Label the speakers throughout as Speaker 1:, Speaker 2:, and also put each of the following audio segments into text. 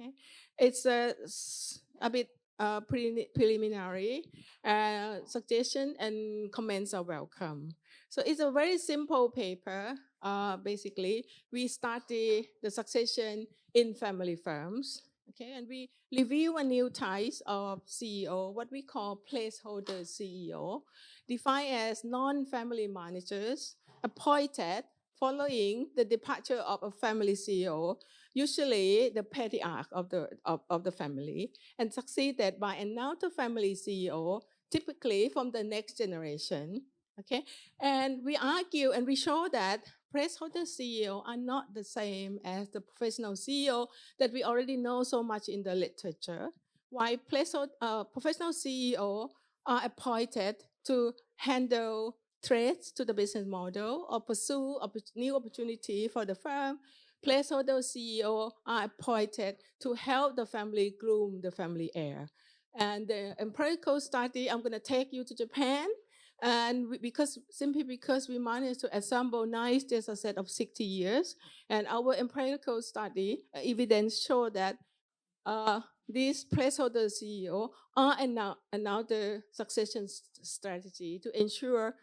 Speaker 1: Okay, it's a bit preliminary. Suggestion and comments are welcome. So it's a very simple paper. Basically, we study the succession in family firms. Okay, and we review a new type of CEO, what we call placeholder CEO, defined as non-family managers appointed following the departure of a family CEO, usually the patriarch of the family, and succeeded by another family CEO, typically from the next generation. Okay, and we argue and we show that placeholder CEO are not the same as the professional CEO that we already know so much in the literature. Why professional CEO are appointed to handle threats to the business model or pursue new opportunity for the firm. Placeholder CEO are appointed to help the family groom the family heir. And the empirical study, I'm going to take you to Japan. And simply because we managed to assemble nice data set of 60 years, and our empirical study evidence show that these placeholder CEO are another succession strategy to ensure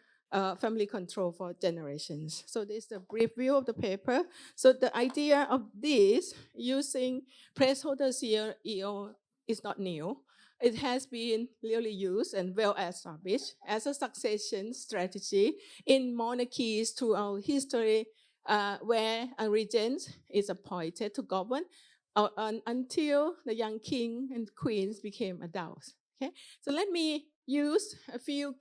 Speaker 1: family control for generations. So this is a brief view of the paper. So the idea of this, using placeholder CEO, is not new. It has been really used and well established as a succession strategy in monarchies throughout history, where a regent is appointed to govern until the young king and queens became adults. Okay, so let me use a few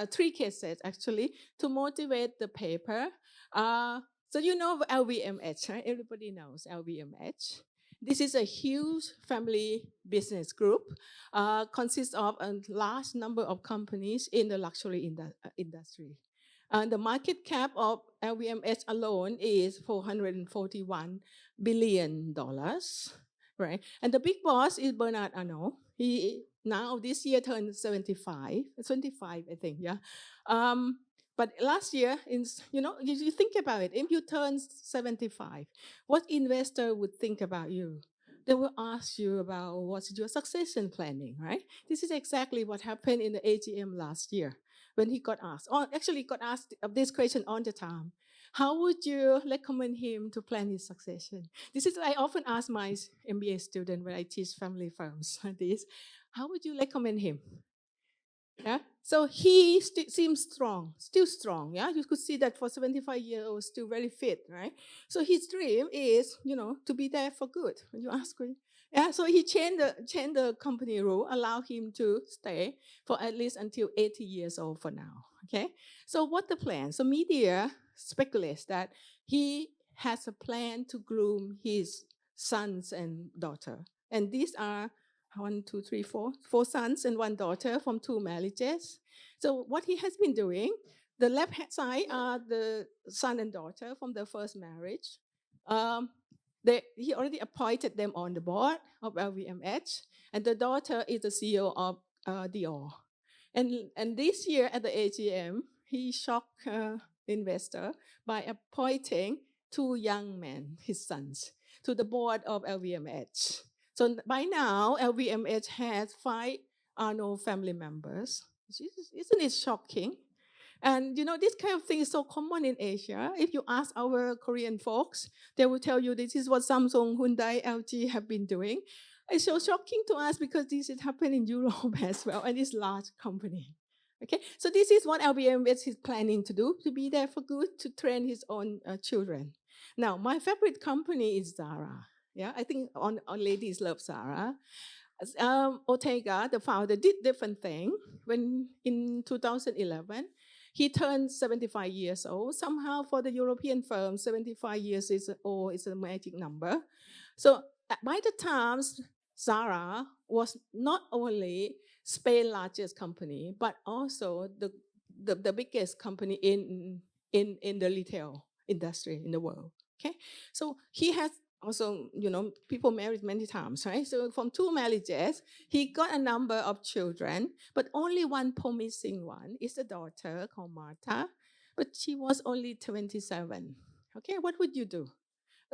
Speaker 1: three cases actually, to motivate the paper. So you know LVMH, right? Everybody knows LVMH. This is a huge family business group, consists of a large number of companies in the luxury industry. And the market cap of LVMH alone is $441 billion, right? And the big boss is Bernard Arnault. He now this year turned 25, I think, yeah. But last year, if you think about it, if you turn 75, what investor would think about you? They will ask you about what's your succession planning, right? This is exactly what happened in the AGM last year when he got asked, or actually got asked this question all the time. How would you recommend him to plan his succession? This is I often ask my MBA student when I teach family firms this. How would you recommend him? Yeah. So he seems still strong. Yeah. You could see that for 75 years old, still very fit, right? So his dream is, to be there for good. When you ask him, yeah. So he changed the company rule, allow him to stay for at least until 80 years old for now. Okay. So what the plan? So media speculates that he has a plan to groom his sons and daughter, and these are 4 sons and 1 daughter from 2 marriages. So what he has been doing, the left hand side are the son and daughter from the first marriage. He already appointed them on the board of LVMH, and the daughter is the CEO of Dior. And this year at the AGM, he shocked the investor by appointing 2 young men, his sons, to the board of LVMH. So by now, LVMH has 5 Arnault family members. Isn't it shocking? And this kind of thing is so common in Asia. If you ask our Korean folks, they will tell you this is what Samsung, Hyundai, LG have been doing. It's so shocking to us because this is happening in Europe as well, and it's large company. Okay, so this is what LVMH is planning to do, to be there for good, to train his own children. Now, my favorite company is Zara. Yeah, I think on ladies love Zara. Ortega, the founder, did different thing. When in 2011, he turned 75 years old. Somehow for the European firm, 75 years is a magic number. So by the time Zara was not only Spain's largest company, but also the biggest company in the retail industry in the world. Okay, so he has also, people married many times, right? So from 2 marriages, he got a number of children, but only one promising one is a daughter called Martha, but she was only 27. Okay, what would you do?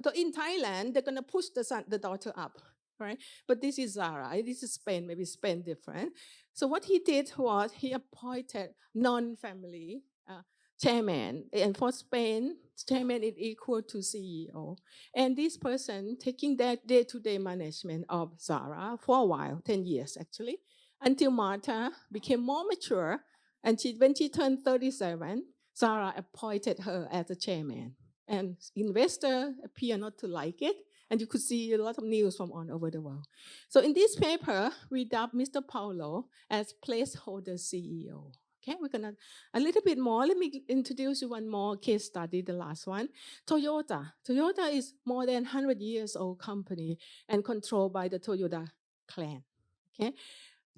Speaker 1: So in Thailand, they're going to push the daughter up, right? But this is Zara. This is Spain, maybe Spain different. So what he did was he appointed non-family chairman. And for Spain, chairman is equal to CEO. And this person taking that day-to-day management of Zara for a while, 10 years actually, until Martha became more mature. And when she turned 37, Zara appointed her as the chairman. And investors appear not to like it. And you could see a lot of news from all over the world. So in this paper, we dubbed Mr. Paulo as placeholder CEO. Okay, we're gonna a little bit more. Let me introduce you one more case study, the last one. Toyota. Toyota is more than 100 years old company and controlled by the Toyota clan. Okay,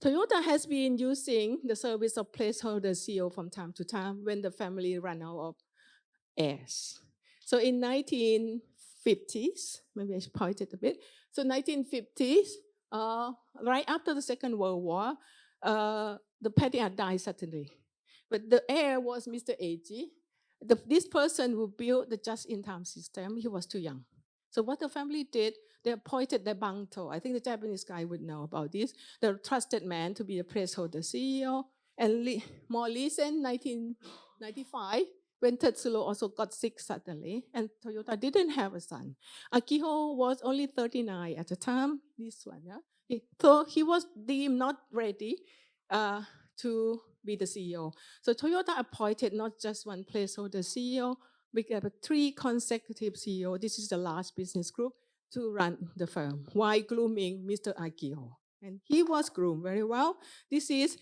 Speaker 1: Toyota has been using the service of placeholder CEO from time to time when the family ran out of heirs. So in 1950s, maybe I should point it a bit. So 1950s, right after the Second World War, the patriarch died suddenly. But the heir was Mr. A.G. This person who built the just-in-time system, he was too young. So what the family did, they appointed the banto. I think the Japanese guy would know about this. The trusted man to be the placeholder CEO. And Morley in 1995, when Tetsulo also got sick suddenly, and Toyota didn't have a son. Akiho was only 39 at the time, this one, yeah? So he was deemed not ready to be the CEO. So Toyota appointed not just one placeholder CEO, we have 3 consecutive CEO. This is the last business group to run the firm, while grooming Mr. Akio. And he was groomed very well. This is,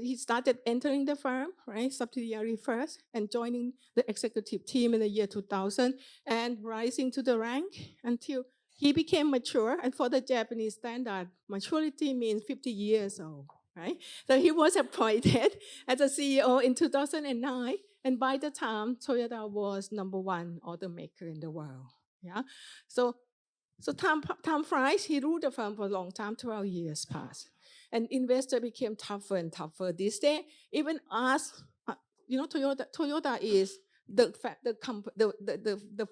Speaker 1: he started entering the firm, right, subsidiary first, and joining the executive team in the year 2000, and rising to the rank until he became mature. And for the Japanese standard, maturity means 50 years old, right? So he was appointed as a CEO in 2009. And by the time, Toyota was #1 automaker in the world. Yeah, so time flies. He ruled the firm for a long time. 12 years passed, and investor became tougher and tougher. This day, even us, Toyota is the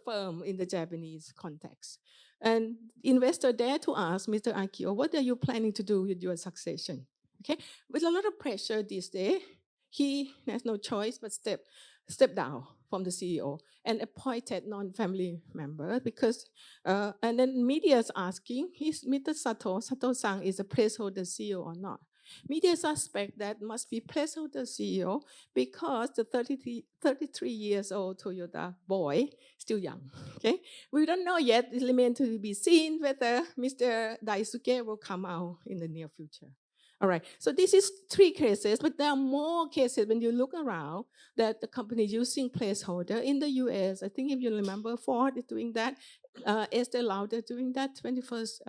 Speaker 1: firm in the Japanese context, and investor dared to ask Mr. Akio, "What are you planning to do with your succession?" Okay, with a lot of pressure this day, he has no choice but step down from the CEO and appointed non-family member because, and then media is asking, is Mr. Sato-san is a placeholder CEO or not? Media suspect that must be placeholder CEO because the 33 years old Toyota boy, still young, okay? We don't know yet, it remains to be seen whether Mr. Daisuke will come out in the near future. All right, so this is 3 cases, but there are more cases when you look around that the company using placeholder in the US. I think if you remember, Ford is doing that, Estee Lauder doing that, 21st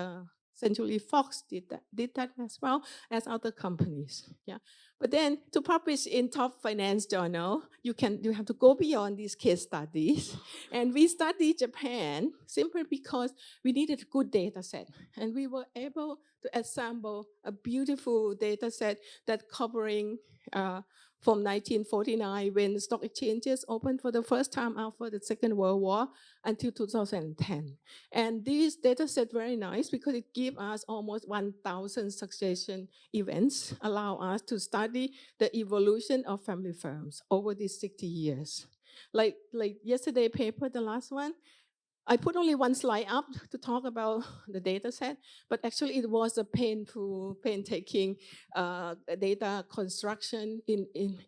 Speaker 1: Century Fox did that as well as other companies. Yeah, but then to publish in top finance journal, you have to go beyond these case studies. And we studied Japan simply because we needed a good data set, and we were able to assemble a beautiful data set that covering from 1949 when the stock exchanges opened for the first time after the Second World War until 2010. And this data set very nice because it gives us almost 1,000 succession events, allow us to study the evolution of family firms over these 60 years. Like yesterday paper, the last one, I put only one slide up to talk about the data set, but actually it was a painstaking data construction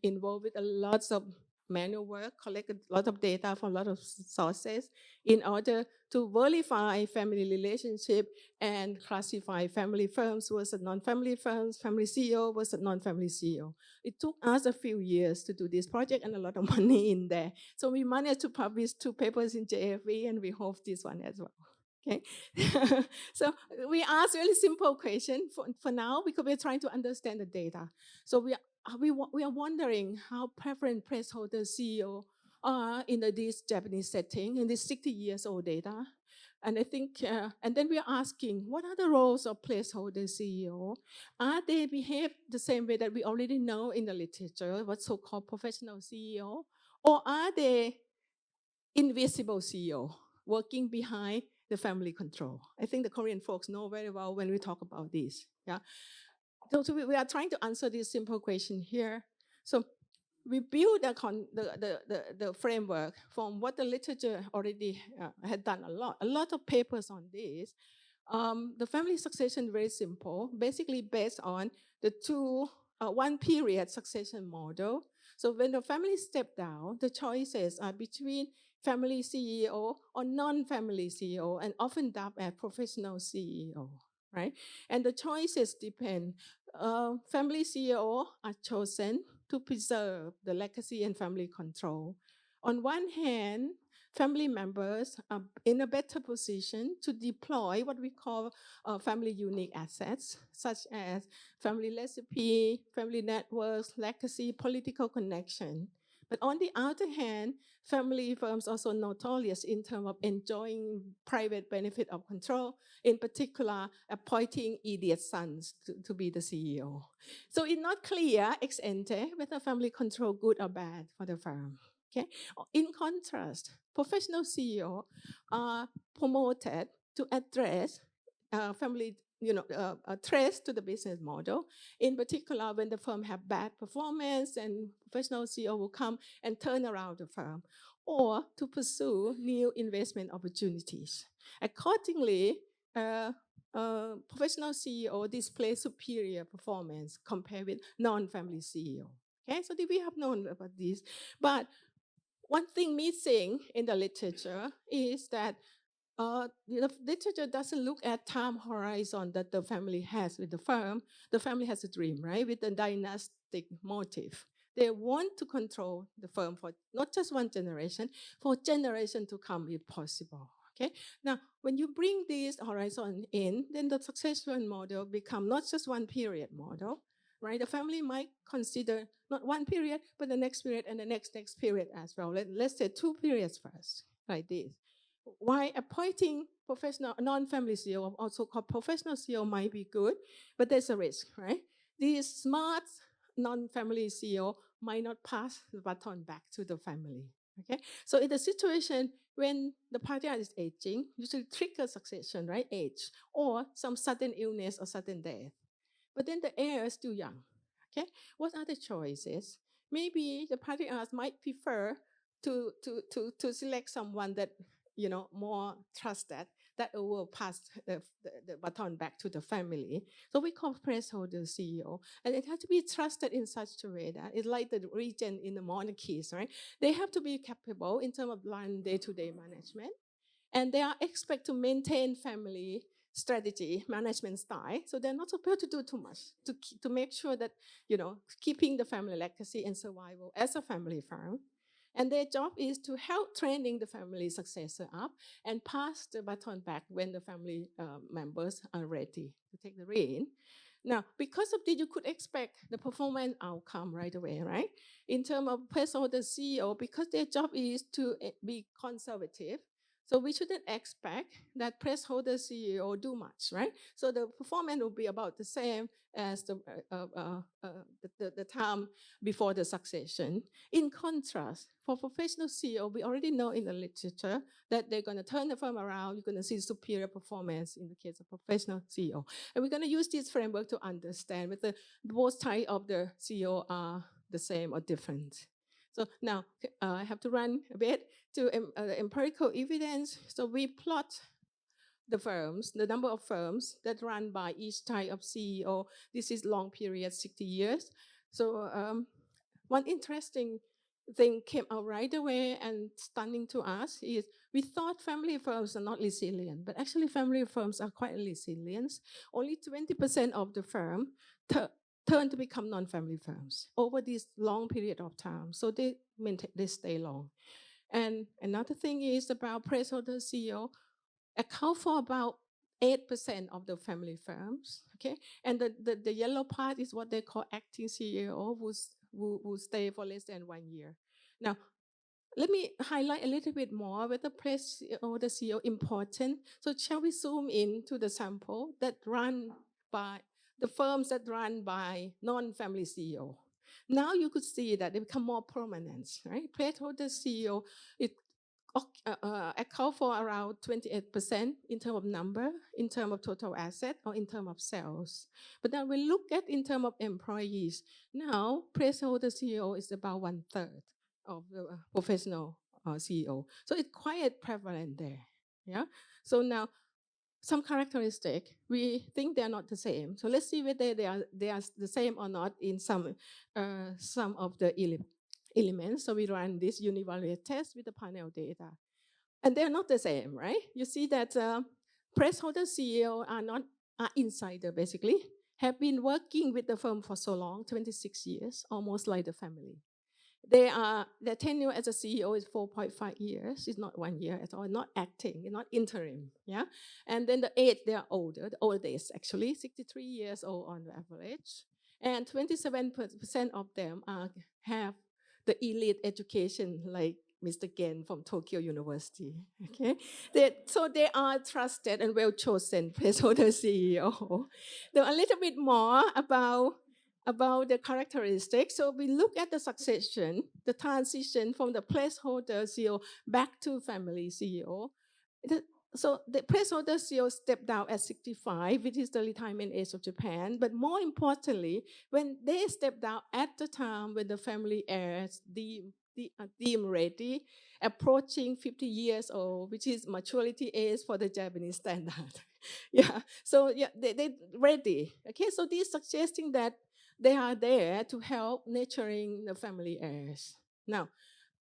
Speaker 1: involved with a lot of manual work, collect a lot of data from a lot of sources in order to verify family relationship and classify family firms versus non-family firms, family CEO versus non-family CEO. It took us a few years to do this project and a lot of money in there. So we managed to publish 2 papers in JFE, and we hope this one as well. Okay, so we ask really simple question for now because we're trying to understand the data. So we are wondering how preferred placeholder CEO are in this Japanese setting in this 60 years old data. And I think, and then we are asking, what are the roles of placeholder CEO? Are they behave the same way that we already know in the literature, what's so-called professional CEO? Or are they invisible CEO, working behind the family control. I think the Korean folks know very well when we talk about this. Yeah. So we are trying to answer this simple question here. So we build the framework from what the literature already had done a lot of papers on this. The family succession is very simple, basically based on the one period succession model. So when the family step down, the choices are between family CEO or non-family CEO, and often dubbed as professional CEO, right? And the choices depend. Family CEO are chosen to preserve the legacy and family control. On one hand, family members are in a better position to deploy what we call family unique assets, such as family recipe, family networks, legacy, political connection. But on the other hand, family firms also notorious in terms of enjoying private benefit of control, in particular, appointing idiot sons to be the CEO. So it's not clear ex ante whether family control good or bad for the firm. Okay. In contrast, professional CEO are promoted to address family, threats to the business model. In particular, when the firm have bad performance, and professional CEO will come and turn around the firm, or to pursue new investment opportunities. Accordingly, professional CEO display superior performance compared with non-family CEO. Okay, so we have known about this, but one thing missing in the literature is that the literature doesn't look at time horizon that the family has with the firm. The family has a dream, right, with a dynastic motive. They want to control the firm for not just one generation, for generation to come if possible. Okay. Now, when you bring this horizon in, then the succession model become not just one period model, right? The family might consider not one period, but the next period and the next period as well. Let's say 2 periods first, like this. Why appointing professional non-family CEO, also called professional CEO, might be good, but there's a risk, right? These smart non-family CEO might not pass the baton back to the family. Okay, so in the situation when the patriarch is aging, usually trigger succession, right? Age or some sudden illness or sudden death. But then the heir is still young. Okay, what are the choices? Maybe the patriarch might prefer to select someone that more trusted, that will pass the baton back to the family. So we call placeholder CEO, and it has to be trusted in such a way that it's like the regent in the monarchies, right? They have to be capable in terms of running day-to-day management, and they are expected to maintain family strategy, management style. So they're not supposed to do too much to make sure that, keeping the family legacy and survival as a family firm. And their job is to help training the family successor up and pass the baton back when the family members are ready to take the reign. Now, because of this, you could expect the performance outcome right away, right? In terms of placeholder CEO, because their job is to be conservative, so we shouldn't expect that placeholder CEO do much, right? So the performance will be about the same as the time before the succession. In contrast, for professional CEO, we already know in the literature that they're going to turn the firm around. You're going to see superior performance in the case of professional CEO. And we're going to use this framework to understand whether both types of the CEO are the same or different. So now I have to run a bit to empirical evidence. So we plot the firms, the number of firms that run by each type of CEO. This is long period, 60 years. So one interesting thing came out right away and stunning to us is we thought family firms are not resilient, but actually family firms are quite resilient. Only 20% of the firm turn to become non-family firms over this long period of time. So they stay long. And another thing is about placeholder CEO account for about 8% of the family firms, okay? And the yellow part is what they call acting CEO, who stay for less than 1 year. Now, let me highlight a little bit more whether placeholder CEO important. So shall we zoom in to the sample that run by the firms that run by non-family CEO? Now you could see that they become more prominent, right? Placeholder CEO, it account for around 28% in terms of number, in terms of total asset, or in terms of sales. But then we look at in terms of employees. Now, placeholder CEO is about 1/3 of the professional CEO. So it's quite prevalent there. Yeah. So now, some characteristic, we think they are not the same. So let's see whether they are the same or not in some of the elements. So we run this univariate test with the panel data. And they're not the same, right? You see that placeholder CEO are insider, basically, have been working with the firm for so long, 26 years, almost like the family. Their tenure as a CEO is 4.5 years. It's not 1 year at all, not acting, not interim, yeah? And then the age, they are older, the oldest actually, 63 years old on average. And 27% of them have the elite education, like Mr. Gen from Tokyo University, okay? So they are trusted and well-chosen placeholder CEO. There are a little bit more about the characteristics. So we look at the succession, the transition from the placeholder CEO back to family CEO. So the placeholder CEO stepped down at 65, which is the retirement age of Japan. But more importantly, when they stepped down at the time when the family heirs deemed ready, approaching 50 years old, which is maturity age for the Japanese standard. Yeah, so yeah, they ready. Okay, so this suggesting that they are there to help nurturing the family heirs. Now,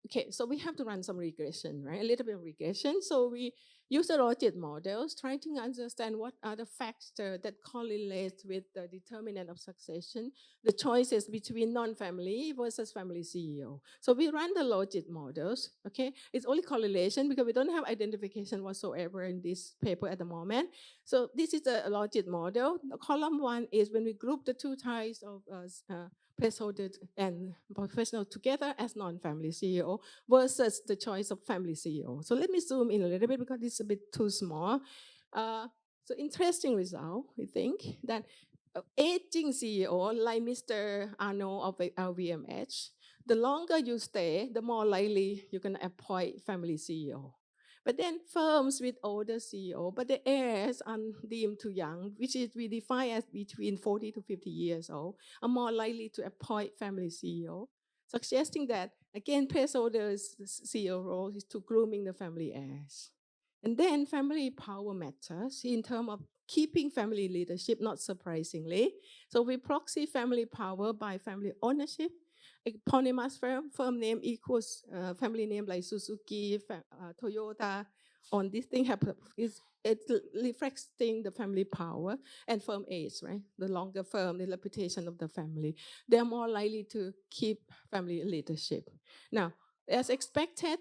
Speaker 1: okay, so we have to run some regression, right? A little bit of regression. So we use the logit models, trying to understand what are the factors that correlate with the determinant of succession, the choices between non-family versus family CEO. So we run the logit models, okay? It's only correlation because we don't have identification whatsoever in this paper at the moment. So this is a logit model. The column 1 is when we group the two types of placeholder and professional together as non-family CEO versus the choice of family CEO. So let me zoom in a little bit because it's a bit too small. So interesting result, we think, that aging CEO, like Mr. Arno of LVMH, the longer you stay, the more likely you can appoint family CEO. But then firms with older CEO, but the heirs are deemed too young, which is we define as between 40 to 50 years old, are more likely to appoint family CEO, suggesting that, again, placeholder's CEO role is to grooming the family heirs. And then family power matters in terms of keeping family leadership, not surprisingly. So we proxy family power by family ownership. Eponymous firm name equals family name like Suzuki, Toyota. On this thing it's reflecting the family power and firm age, right? The longer firm, the reputation of the family, they're more likely to keep family leadership. Now, as expected,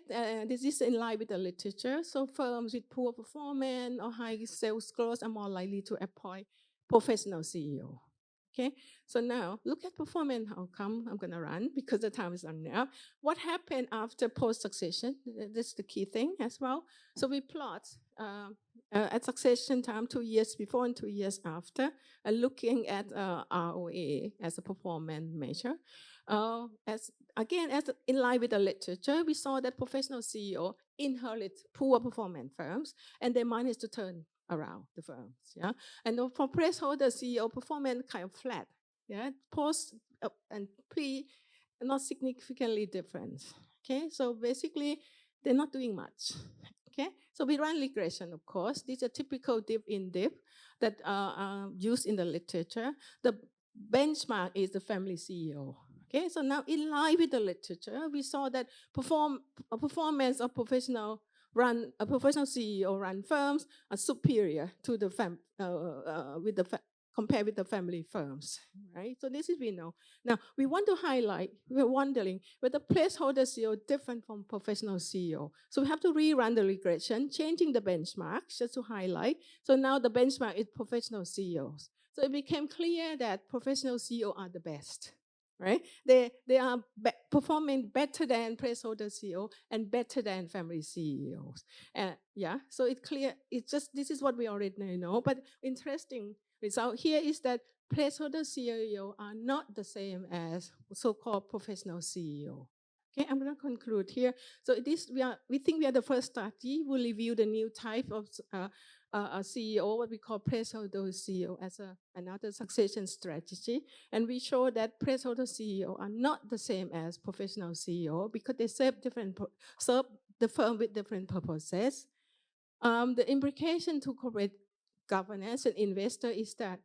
Speaker 1: this is in line with the literature. So firms with poor performance or high sales growth are more likely to appoint professional CEO. Okay, so now look at performance outcome. I'm going to run because the time is running out. What happened after post-succession? That's the key thing as well. So we plot at succession time 2 years before and 2 years after, looking at ROA as a performance measure. As in line with the literature, we saw that professional CEO inherit poor performance firms and they managed to turn around the firms, yeah. And for placeholder CEO, performance kind of flat, yeah. Post and pre, not significantly different. Okay, so basically they're not doing much. Okay, so we run regression, of course. These are typical dip in dip that are used in the literature. The benchmark is the family CEO. Okay, so now in line with the literature, we saw that performance of professional CEO run firms are superior to the compared with the family firms, right? So this is we know. Now we want to highlight. We're wondering whether placeholder CEO different from professional CEO. So we have to rerun the regression, changing the benchmark just to highlight. So now the benchmark is professional CEOs. So it became clear that professional CEO are the best. Right? They are performing better than placeholder CEO and better than family CEOs. Yeah, so it's clear. It's just this is what we already know. But interesting result here is that placeholder CEO are not the same as so-called professional CEO. Okay, I'm going to conclude here. So we think we are the first study who review the new type of a CEO, what we call placeholder CEO, as another succession strategy. And we show that placeholder CEO are not the same as professional CEO because they serve the firm with different purposes. The implication to corporate governance and investor is that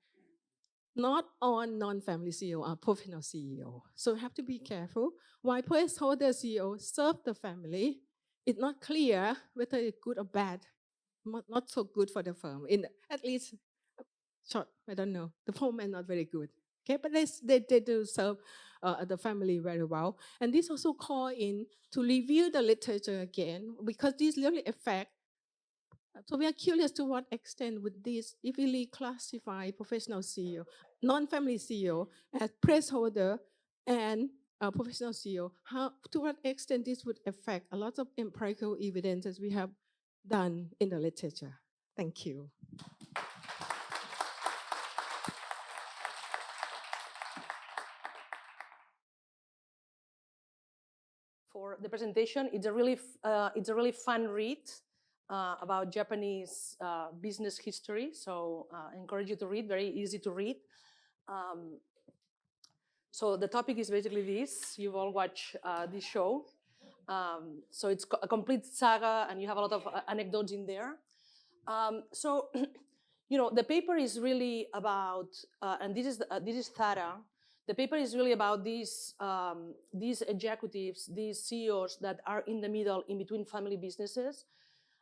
Speaker 1: not all non-family CEO are professional CEO. So we have to be careful. While placeholder CEO serve the family, it's not clear whether it's good or bad, not so good for the firm. At least, short, I don't know. The format not very good. Okay, but they do serve the family very well. And this also call in to review the literature again, because this really affect. So we are curious to what extent would this, if we reclassify professional CEO, non-family CEO as placeholder and professional CEO, to what extent this would affect a lot of empirical evidences we have done in the literature. Thank you.
Speaker 2: For the presentation, it's a really fun read. About Japanese business history, so I encourage you to read, very easy to read. So the topic is basically this, you've all watched this show. So it's a complete saga and you have a lot of anecdotes in there. So, the paper is really about, and this is Thara, the paper is really about these executives, these CEOs that are in the middle, in between family businesses.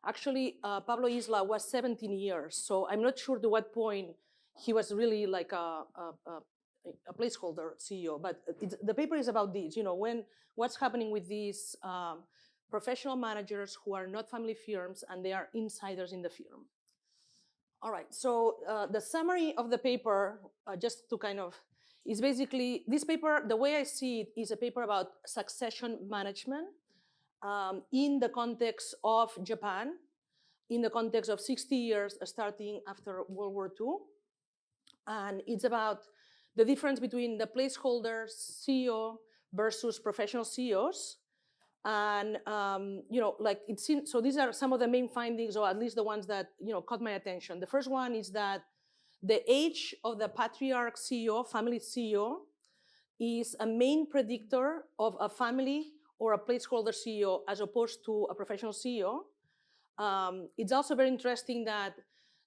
Speaker 2: Actually, Pablo Isla was 17 years, so I'm not sure to what point he was really like a placeholder CEO. But the paper is about this, what's happening with these professional managers who are not family firms and they are insiders in the firm. All right, so the summary of the paper, just to kind of, is basically, this paper, the way I see it, is a paper about succession management. In the context of Japan, in the context of 60 years starting after World War II. And it's about the difference between the placeholder CEO versus professional CEOs. And, it seems, so these are some of the main findings, or at least the ones that, caught my attention. The first one is that the age of the patriarch CEO, family CEO, is a main predictor of a family or a placeholder CEO as opposed to a professional CEO. It's also very interesting that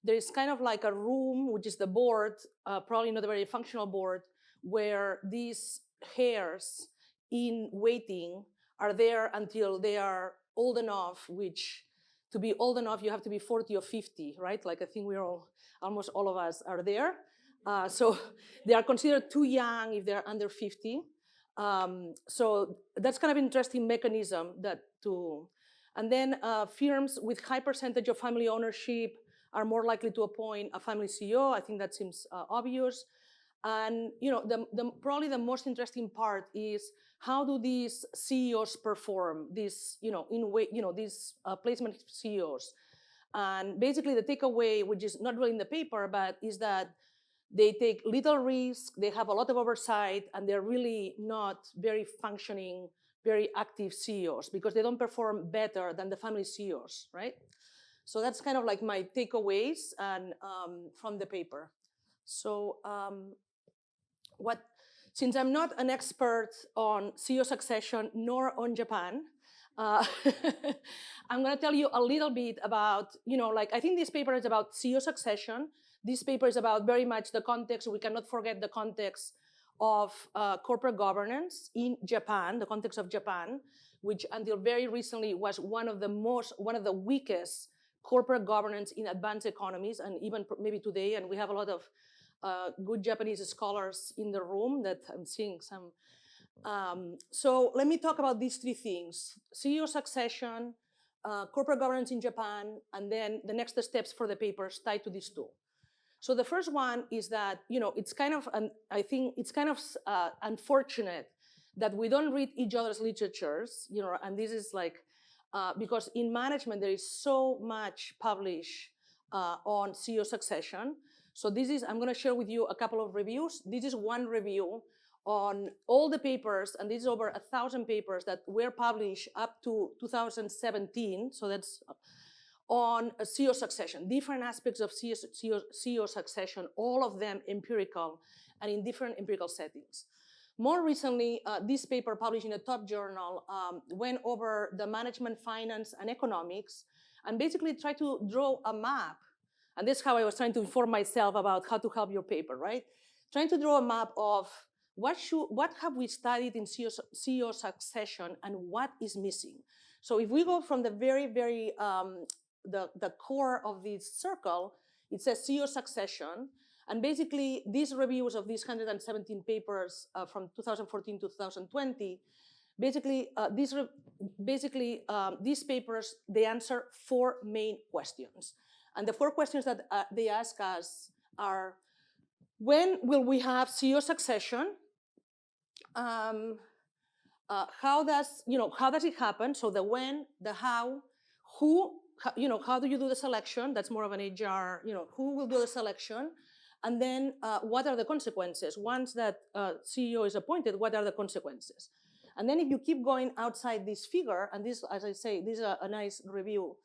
Speaker 2: there is kind of like a room, which is the board, probably not a very functional board, where these heirs in waiting are there until they are old enough, which to be old enough, you have to be 40 or 50, right? Like I think almost all of us are there. So they are considered too young if they're under 50. So that's kind of an interesting mechanism and then firms with high percentage of family ownership are more likely to appoint a family CEO. I think that seems obvious. And probably the most interesting part is how do these CEOs perform? These these placement CEOs, and basically the takeaway, which is not really in the paper, but is that they take little risk, they have a lot of oversight, and they're really not very functioning, very active CEOs because they don't perform better than the family CEOs, right? So that's kind of like my takeaways and from the paper. So since I'm not an expert on CEO succession nor on Japan, I'm going to tell you a little bit about, I think this paper is about CEO succession. This paper is about very much the context. We cannot forget the context of corporate governance in Japan, the context of Japan, which until very recently was one of the weakest corporate governance in advanced economies, and even maybe today. And we have a lot of good Japanese scholars in the room that I'm seeing some. So let me talk about these three things: CEO succession, corporate governance in Japan, and then the next steps for the papers tied to these two. So the first one is that, it's kind of, I think it's kind of unfortunate that we don't read each other's literatures, and this is like, because in management, there is so much published on CEO succession. So I'm going to share with you a couple of reviews. This is one review on all the papers, and this is over 1,000 papers that were published up to 2017. So that's on CEO succession, different aspects of CEO succession, all of them empirical and in different empirical settings. More recently, this paper published in a top journal went over the management, finance, and economics, and basically tried to draw a map. And that's how I was trying to inform myself about how to help your paper, right? Trying to draw a map of what have we studied in CEO succession and what is missing. So if we go from the very, very, the core of this circle, it says CEO succession. And basically, these reviews of these 117 papers from 2014 to 2020, these papers, they answer 4 main questions. And the 4 questions that they ask us are, when will we have CEO succession? How does it happen? So the when, the how, who, how do you do the selection? That's more of an HR, who will do the selection? And then what are the consequences? Once that CEO is appointed, what are the consequences? And then if you keep going outside this figure, and this, as I say, this is a nice review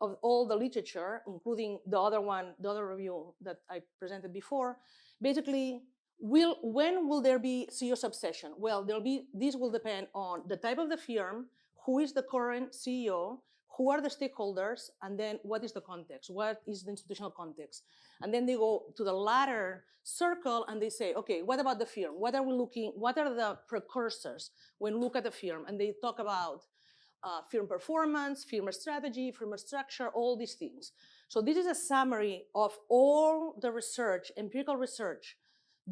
Speaker 2: of all the literature, including the other review that I presented before, basically, when will there be CEO succession? Well, this will depend on the type of the firm, who is the current CEO, who are the stakeholders, and then what is the context? What is the institutional context? And then they go to the latter circle and they say, okay, what about the firm? What are the precursors when we look at the firm? And they talk about firm performance, firm strategy, firm structure, all these things. So this is a summary of all the research, empirical research,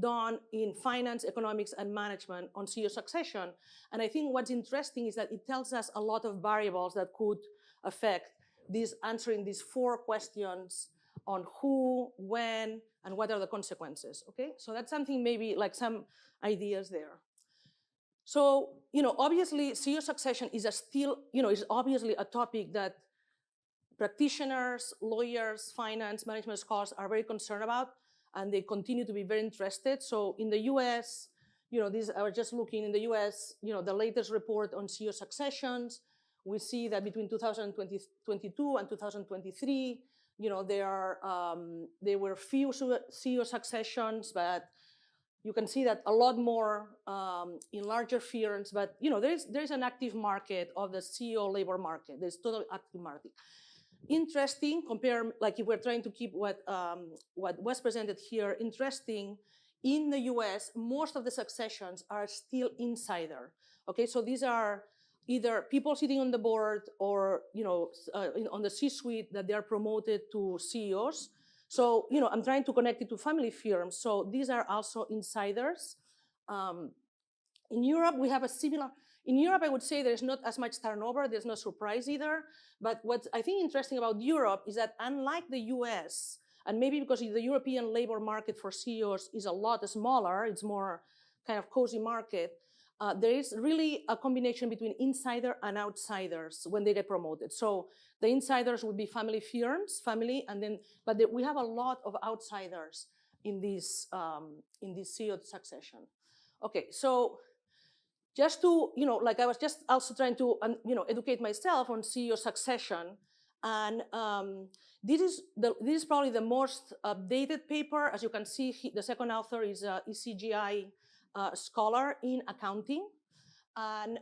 Speaker 2: done in finance, economics, and management on CEO succession. And I think what's interesting is that it tells us a lot of variables that could affect answering these 4 questions on who, when, and what are the consequences, okay? So that's something, maybe like some ideas there. So, obviously CEO succession is is obviously a topic that practitioners, lawyers, finance, management scholars are very concerned about, and they continue to be very interested. So in the US, I was just looking in the US, the latest report on CEO successions, we see that between 2022 and 2023, there were few CEO successions, but you can see that a lot more in larger firms. But there is an active market of the CEO labor market. There's totally active market. Interesting, like if we're trying to keep what was presented here, interesting, in the US, most of the successions are still insider. Okay, so these are either people sitting on the board or on the C-suite that they are promoted to CEOs. So I'm trying to connect it to family firms. So these are also insiders. In Europe, we have a similar. In Europe, I would say there's not as much turnover. There's no surprise either. But what I think interesting about Europe is that unlike the US, and maybe because the European labor market for CEOs is a lot smaller, it's more kind of cozy market, there is really a combination between insider and outsiders when they get promoted. So the insiders would be family firms, but we have a lot of outsiders in this CEO succession. Okay, so just to, like I was just also trying to, educate myself on CEO succession. And this is probably the most updated paper. As you can see, the second author is a ECGI scholar in accounting. And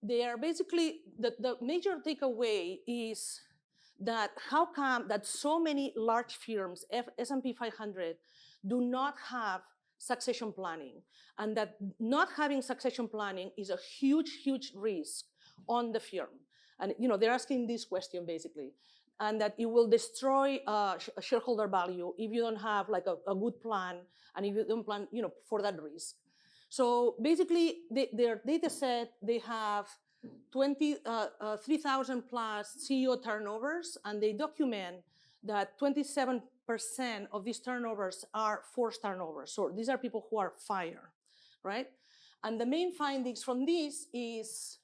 Speaker 2: they are basically, the major takeaway is that how come that so many large firms, S&P 500, do not have succession planning, and that not having succession planning is a huge, huge risk on the firm. And they're asking this question basically, and that it will destroy shareholder value if you don't have like a good plan, and if you don't plan, for that risk. So basically, their data set, they have 3,000 plus CEO turnovers, and they document that 27% of these turnovers are forced turnovers. So these are people who are fired, right? And the main findings from this is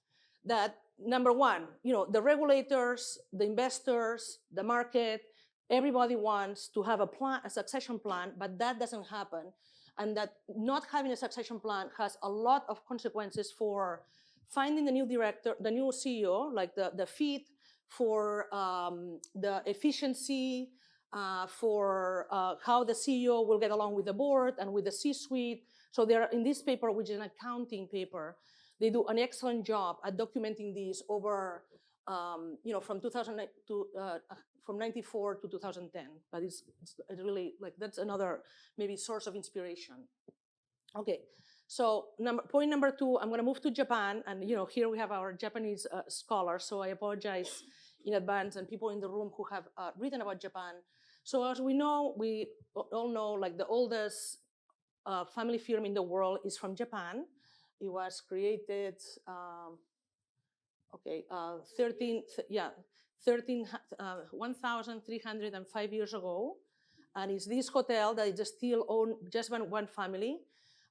Speaker 2: that, number one, the regulators, the investors, the market, everybody wants to have a succession plan, but that doesn't happen. and that not having a succession plan has a lot of consequences for finding the new director, the new CEO, like the fit, for the efficiency, for how the CEO will get along with the board and with the C-suite. So they're in this paper, which is an accounting paper, they do an excellent job at documenting these over, from 2000 to from 94 to 2010. But it's really like that's another maybe source of inspiration. Okay, so point number 2, I'm going to move to Japan, and here we have our Japanese scholars. So I apologize in advance, and people in the room who have written about Japan. So as we all know, like the oldest family firm in the world is from Japan. It was created, 1,305 years ago. And it's this hotel that is still owned just by one family.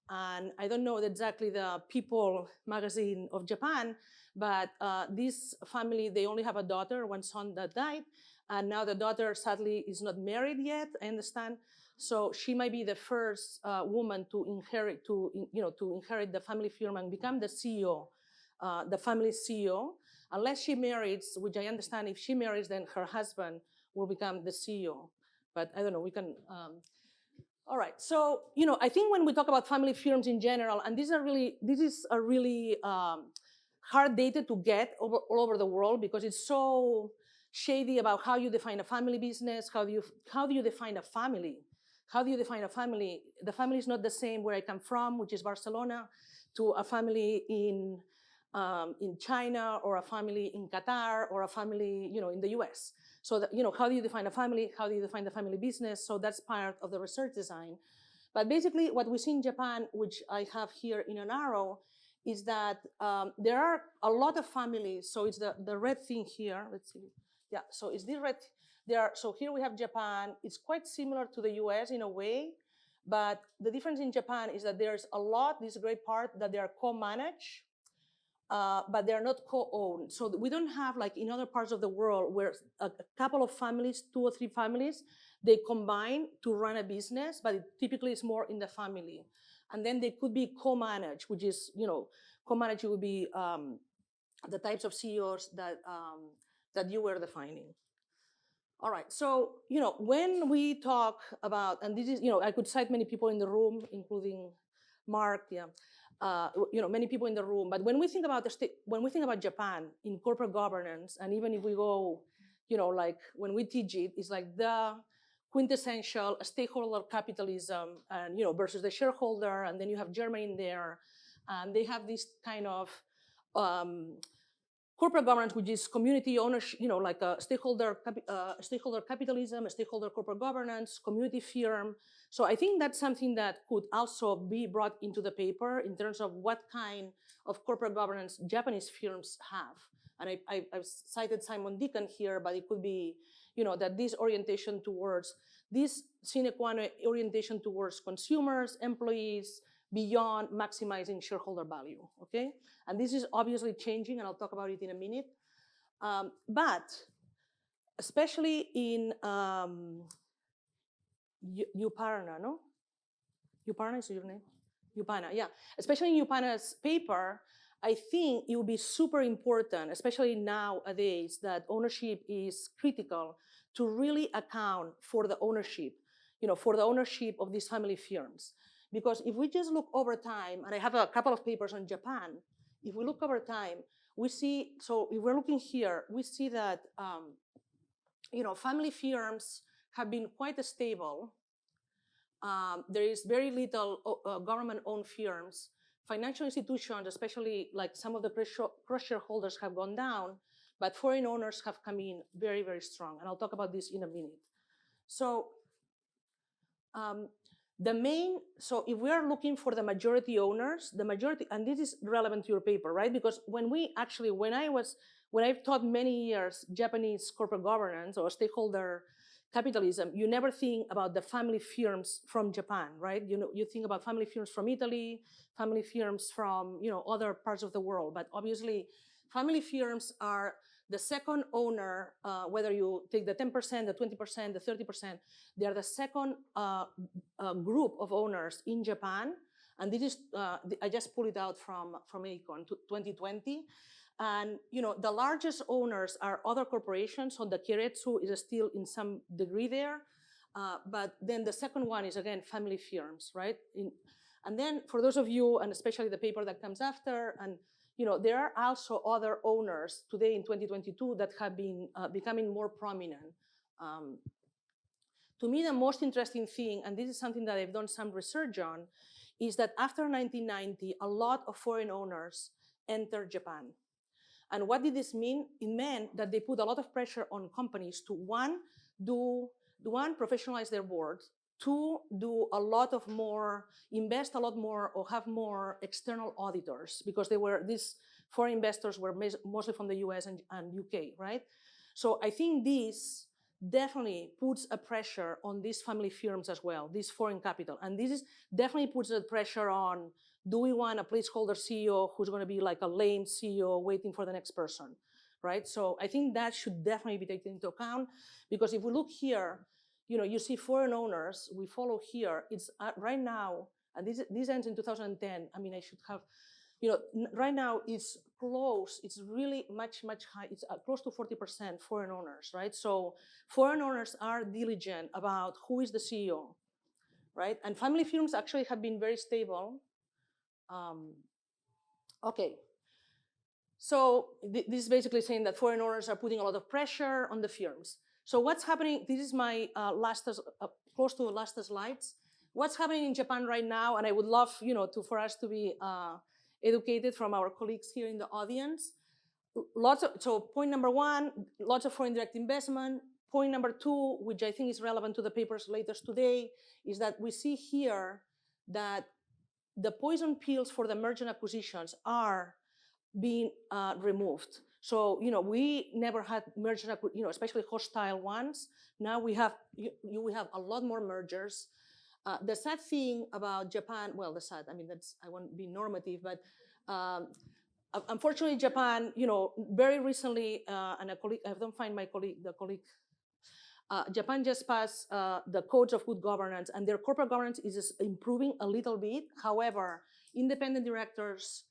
Speaker 2: And I don't know exactly the People magazine of Japan, but this family, they only have a daughter, one son that died. And now the daughter sadly is not married yet, I understand. So she might be the first woman to inherit the family firm and become the CEO, the family CEO, unless she marries, which I understand if she marries, then her husband will become the CEO. But I don't know, we can. All right, so I think when we talk about family firms in general, and this is a really hard data to get all over the world because it's so shady about how you define a family business, how do you define a family? How do you define a family? The family is not the same where I come from, which is Barcelona, to a family in China, or a family in Qatar, or a family in the US. So that, how do you define a family? How do you define the family business? So that's part of the research design. But basically, what we see in Japan, which I have here in an arrow, is that there are a lot of families. So it's the red thing here. Let's see. Yeah. So it's the red. So here we have Japan. It's quite similar to the US in a way, but the difference in Japan is that there's a lot, this great part, that they are co-managed, but they're not co-owned. So we don't have, like in other parts of the world, where a couple of families, 2 or 3 families, they combine to run a business, but it typically is more in the family. And then they could be co-managed, which is, co-managed would be the types of CEOs that you were defining. All right, so, when we talk about, and this is, I could cite many people in the room, including Mark, many people in the room, but when we think about Japan in corporate governance, and even if we go, like when we teach it, it's like the quintessential stakeholder capitalism, and, versus the shareholder, and then you have Germany in there, and they have this kind of, corporate governance, which is community ownership, like a stakeholder capitalism, a stakeholder corporate governance, community firm. So I think that's something that could also be brought into the paper in terms of what kind of corporate governance Japanese firms have. And I've cited Simon Deacon here, but it could be, that this orientation towards, this sine qua non orientation towards consumers, employees, beyond maximizing shareholder value, okay? And this is obviously changing, and I'll talk about it in a minute. But especially in Yupana, no? Yupana is your name? Yupana, yeah. Especially in Yupana's paper, I think it would be super important, especially nowadays, that ownership is critical to really account for the ownership, for the ownership of these family firms. Because if we just look over time, and I have a couple of papers on Japan, if we look over time, we see, so if we're looking here, we see that, family firms have been quite stable. There is very little government-owned firms. Financial institutions, especially like some of the cross-shareholders, have gone down, but foreign owners have come in very, very strong. And I'll talk about this in a minute. So, so if we are looking for the majority owners, and this is relevant to your paper, right? Because when I've taught many years Japanese corporate governance or stakeholder capitalism, you never think about the family firms from Japan, right? You think about family firms from Italy, family firms from, other parts of the world. But obviously, family firms are The second owner, whether you take the 10%, the 20%, the 30%, they are the second group of owners in Japan. And this is, I just pulled it out from ACON 2020. And the largest owners are other corporations, so the Keiretsu is still in some degree there. But then the second one is, again, family firms, right? And then for those of you, and especially the paper that comes after, and there are also other owners today in 2022 that have been becoming more prominent. To me, the most interesting thing, and this is something that I've done some research on, is that after 1990, a lot of foreign owners entered Japan. And what did this mean? It meant that they put a lot of pressure on companies to, one, professionalize their boards, two, invest a lot more, or have more external auditors, because these foreign investors were mostly from the US and UK, right? So I think this definitely puts a pressure on these family firms as well, this foreign capital. And this definitely puts a pressure on, do we want a placeholder CEO who's going to be like a lame CEO waiting for the next person, right? So I think that should definitely be taken into account, because if we look here, you see foreign owners, we follow here, it's right now, and this ends in 2010. I mean, I should have, right now it's close, it's really much high, it's close to 40% foreign owners, right? So foreign owners are diligent about who is the CEO, right? And family firms actually have been very stable. Okay. So this is basically saying that foreign owners are putting a lot of pressure on the firms. So what's happening, this is my close to the last slides. What's happening in Japan right now, and I would love for us to be educated from our colleagues here in the audience. So point number one, lots of foreign direct investment. Point number two, which I think is relevant to the papers later today, is that we see here that the poison pills for the merger and acquisitions are being removed. So, we never had mergers, especially hostile ones. Now we have a lot more mergers. The sad thing about Japan, well, I won't be normative, but unfortunately, Japan, very recently, and a colleague, I don't find my colleague, Japan just passed the codes of good governance, and their corporate governance is improving a little bit. However, independent directors,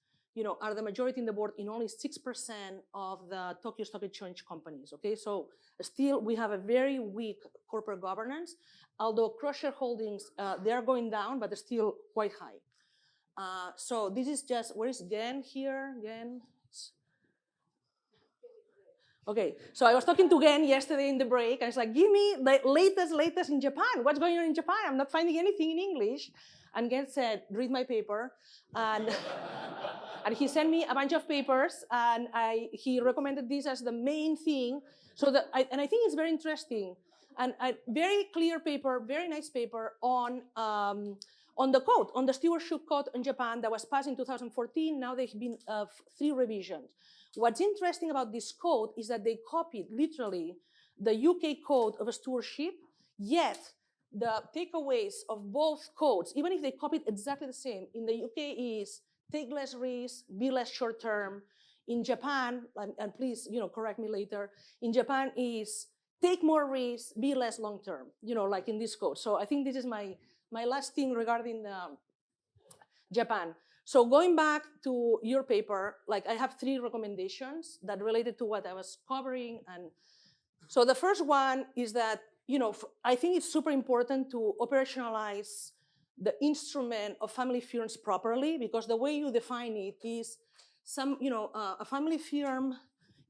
Speaker 2: are the majority in the board in only 6% of the Tokyo Stock Exchange companies, okay? So still, we have a very weak corporate governance, although cross-shareholdings, they're going down, but they're still quite high. So this is just, where is Gen here? Gen? Okay, so I was talking to Gen yesterday in the break, and it's like, give me the latest in Japan. What's going on in Japan? I'm not finding anything in English. And Gen said, read my paper. And, and he sent me a bunch of papers, and he recommended this as the main thing. So and I think it's very interesting. And a very clear paper, very nice paper on the code, on the stewardship code in Japan that was passed in 2014. Now there have been 3 revisions. What's interesting about this code is that they copied literally the UK code of stewardship, yet the takeaways of both codes, even if they copied exactly the same, in the UK is take less risk, be less short term. In Japan, and please, correct me later, in Japan is take more risk, be less long term, like in this code. So I think this is my last thing regarding Japan. So going back to your paper, I have 3 recommendations that related to what I was covering. And so the first one is that, I think it's super important to operationalize the instrument of family firms properly, because the way you define it is a family firm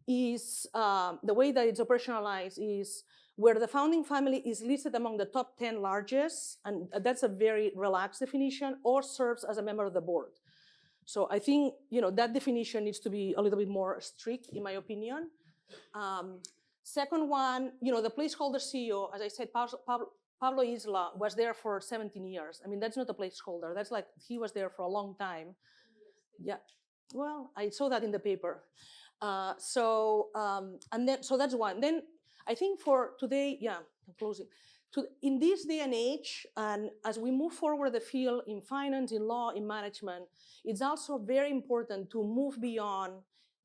Speaker 2: is, the way that it's operationalized is where the founding family is listed among the top 10 largest, and that's a very relaxed definition, or serves as a member of the board. So I think, that definition needs to be a little bit more strict, in my opinion. Second one, the placeholder CEO, as I said, Pablo Isla was there for 17 years. I mean, that's not a placeholder. That's like, he was there for a long time. Yeah, well, I saw that in the paper. So that's one. Then I think for today, yeah, I'm closing. In this day and age, and as we move forward the field in finance, in law, in management, it's also very important to move beyond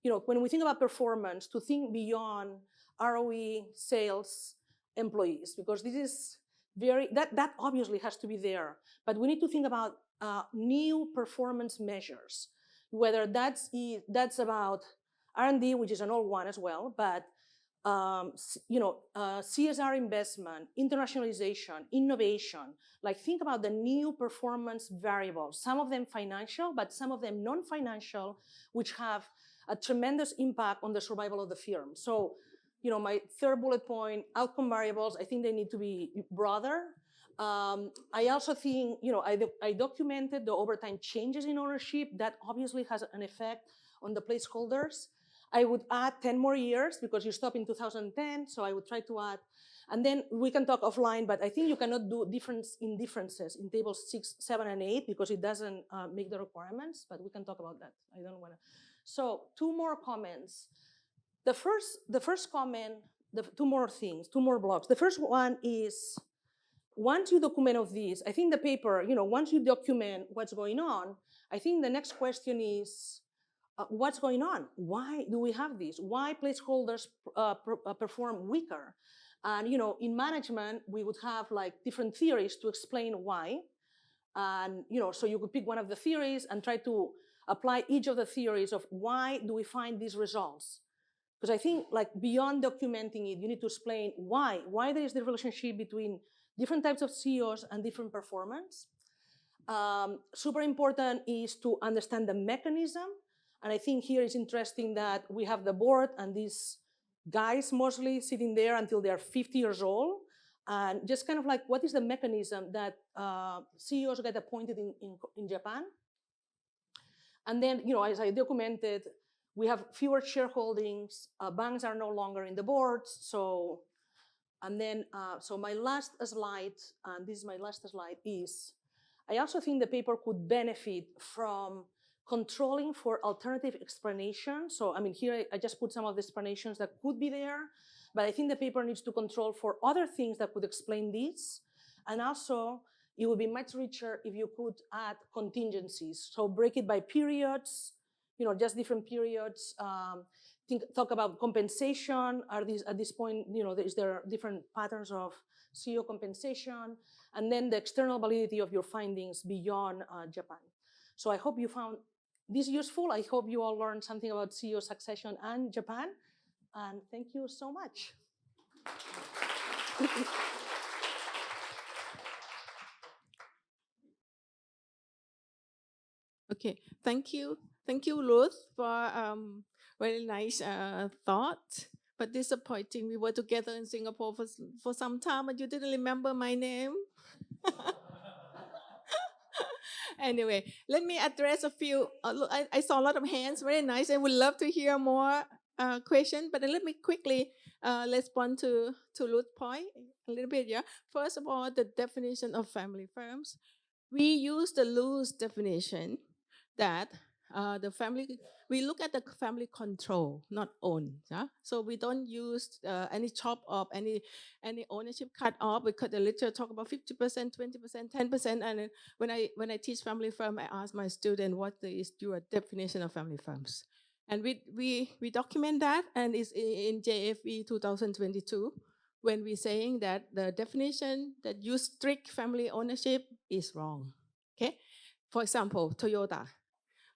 Speaker 2: when we think about performance, to think beyond ROE, sales, employees, because this is that obviously has to be there. But we need to think about new performance measures, whether that's about R&D, which is an old one as well, but CSR investment, internationalization, innovation. Like, think about the new performance variables, some of them financial, but some of them non-financial, which have a tremendous impact on the survival of the firm. So, my third bullet point, outcome variables, I think they need to be broader. I also think, I documented the overtime changes in ownership. That obviously has an effect on the placeholders. I would add 10 more years because you stop in 2010, so I would try to add. And then we can talk offline, but I think you cannot do differences in tables 6, 7, and 8 because it doesn't make the requirements, but we can talk about that. I don't want to. So 2 more comments. The first comment, two more blocks. The first one is, once you document of this, I think the paper, once you document what's going on, I think the next question is, what's going on? Why do we have this? Why placeholders perform weaker? And in management, we would have like different theories to explain why. And so you could pick one of the theories and try to apply each of the theories of why do we find these results. Because I think, like, beyond documenting it, you need to explain why there is the relationship between different types of CEOs and different performance. Super important is to understand the mechanism. And I think here it's interesting that we have the board and these guys mostly sitting there until they're 50 years old. And just kind of like, what is the mechanism that CEOs get appointed in Japan? And then, as I documented, we have fewer shareholdings. Banks are no longer in the boards. So my last slide, and this is my last slide, is I also think the paper could benefit from controlling for alternative explanations. So, here I just put some of the explanations that could be there, but I think the paper needs to control for other things that could explain this. And also, it would be much richer if you could add contingencies. So break it by periods, just different periods. Talk about compensation. At this point, is there different patterns of CEO compensation? And then the external validity of your findings beyond Japan. So I hope you found this useful. I hope you all learned something about CEO succession and Japan. And thank you so much.
Speaker 1: Okay, thank you. Thank you, Ruth, for very nice thought, but disappointing. We were together in Singapore for some time, and you didn't remember my name. Anyway, let me address a few. Look, I saw a lot of hands. Very nice. I would love to hear more questions, but let me quickly respond to Ruth's point a little bit. Yeah. First of all, the definition of family firms. We use the loose definition that we look at the family control, not own. Yeah? So we don't use any chop up, any ownership cut off, because the literature talk about 50%, 20%, 10%. And when I teach family firm, I ask my student, what is your definition of family firms? And we document that, and it's in JFE 2022, when we're saying that the definition that use strict family ownership is wrong. Okay? For example, Toyota.